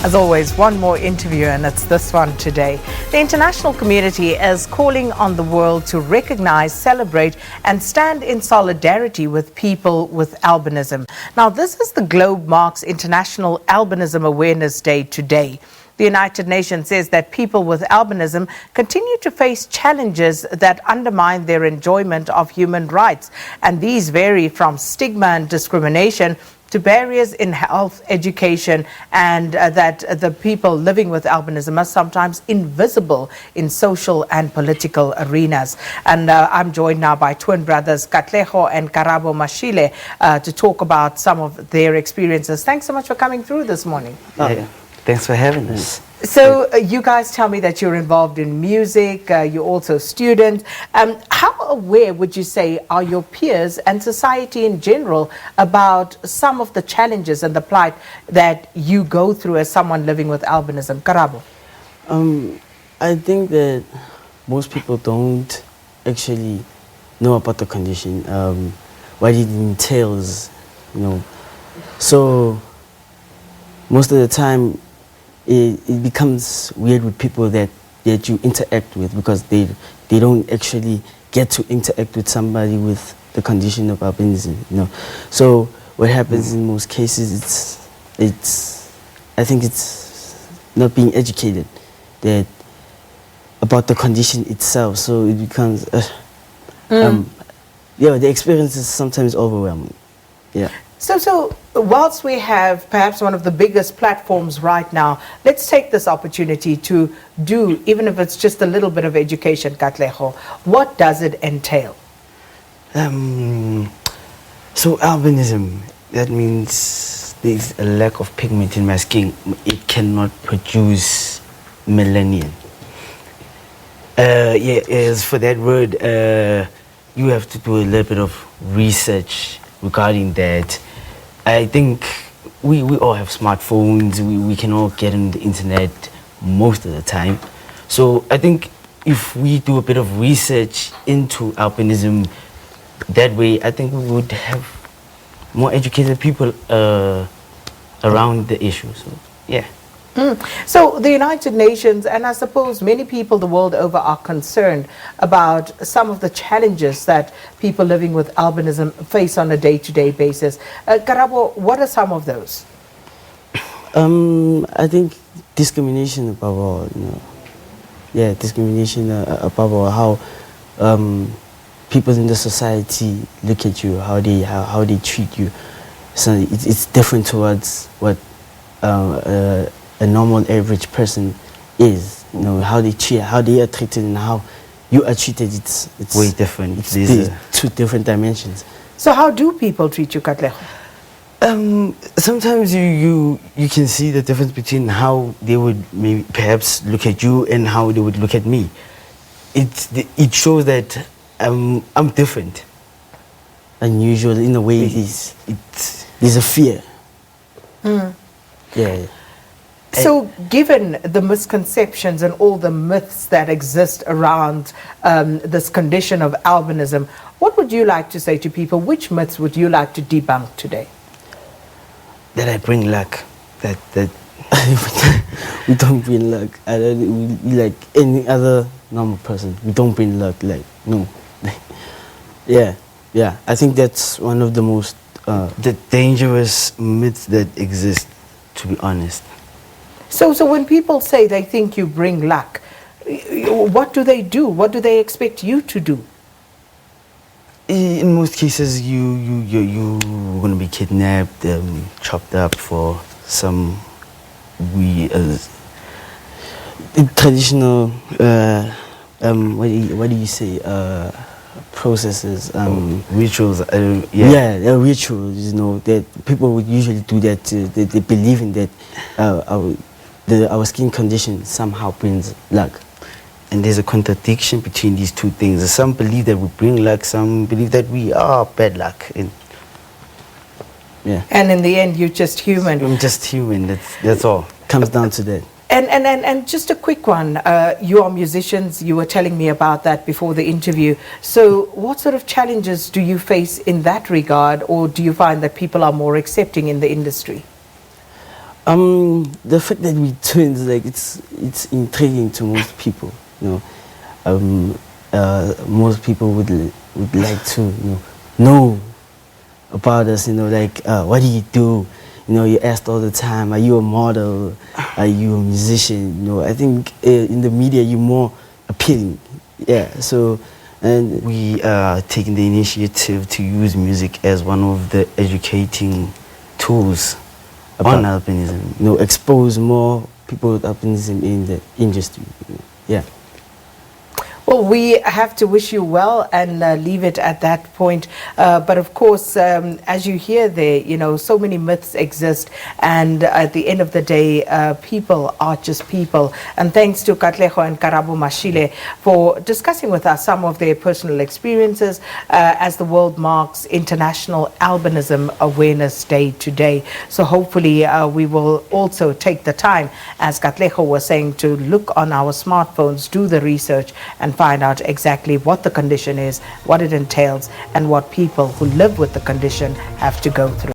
As always, one more interview, and it's this one today. The international community is calling on the world to recognize, celebrate, and stand in solidarity with people with albinism. Now, this is the globe marks International Albinism Awareness Day today. The United Nations says that people with albinism continue to face challenges that undermine their enjoyment of human rights, and these vary from stigma and discrimination to barriers in health, education, and that the people living with albinism are sometimes invisible in social and political arenas. And I'm joined now by twin brothers Katlego and Karabo Mashile to talk about some of their experiences. Thanks so much for coming through this morning. Yeah. Thanks for having us. So you guys tell me that you're involved in music, you're also students. How aware would you say are your peers and society in general about some of the challenges and the plight that you go through as someone living with albinism? Karabo. I think that most people don't actually know about the condition, what it entails, So most of the time, it becomes weird with people that you interact with because they don't actually get to interact with somebody with the condition of albinism. So what happens in most cases, I think it's not being educated about the condition itself. So it becomes the experience is sometimes overwhelming. Yeah. So whilst we have perhaps one of the biggest platforms right now, let's take this opportunity to do, even if it's just a little bit of education, Katlego. What does it entail? So albinism, that means there's a lack of pigment in my skin. It cannot produce melanin. As for that word, you have to do a little bit of research regarding that. I think we all have smartphones, we can all get on the internet most of the time. So I think if we do a bit of research into albinism, that way I think we would have more educated people around the issue. So yeah. So the United Nations, and I suppose many people the world over, are concerned about some of the challenges that people living with albinism face on a day-to-day basis. Karabo, what are some of those? I think discrimination above all. Discrimination above all. How people in the society look at you, how they treat you. So it's different towards what a normal average person is, how they are treated and how you are treated. It's way different. It's two different dimensions. So how do people treat you, Katlego? Sometimes you can see the difference between how they would maybe perhaps look at you and how they would look at me. It shows that I'm different, unusual in a way. There's a fear. Yeah. So given the misconceptions and all the myths that exist around this condition of albinism, what would you like to say to people? Which myths would you like to debunk today? That I bring luck. That we don't bring luck. We like any other normal person. We don't bring luck. No. Yeah. I think that's one of the most the dangerous myths that exist, to be honest. So when people say they think you bring luck, what do they do? What do they expect you to do? In most cases, you're going to be kidnapped, chopped up for some traditional, what do you say, processes, rituals. Rituals. That people would usually do that. They believe in that. Our skin condition somehow brings luck. And there's a contradiction between these two things. Some believe that we bring luck, some believe that we are bad luck. And in the end, you're just human. I'm just human, that's all. Comes down to that. And just a quick one, you are musicians, you were telling me about that before the interview. So what sort of challenges do you face in that regard, or do you find that people are more accepting in the industry? The fact that we twins, like it's intriguing to most people. You know, most people would like to know about us. You know, like what do you do? You know, you're asked all the time, are you a model? Are you a musician? You know, I think in the media you're more appealing. Yeah. So, and we are taking the initiative to use music as one of the educating tools on albinism. You know, expose more people with albinism in the industry. Yeah. Well, we have to wish you well and leave it at that point. But of course, as you hear there, so many myths exist. And at the end of the day, people are just people. And thanks to Katlego and Karabo Mashile for discussing with us some of their personal experiences as the world marks International Albinism Awareness Day today. So hopefully we will also take the time, as Katlego was saying, to look on our smartphones, do the research, and find out exactly what the condition is, what it entails, and what people who live with the condition have to go through.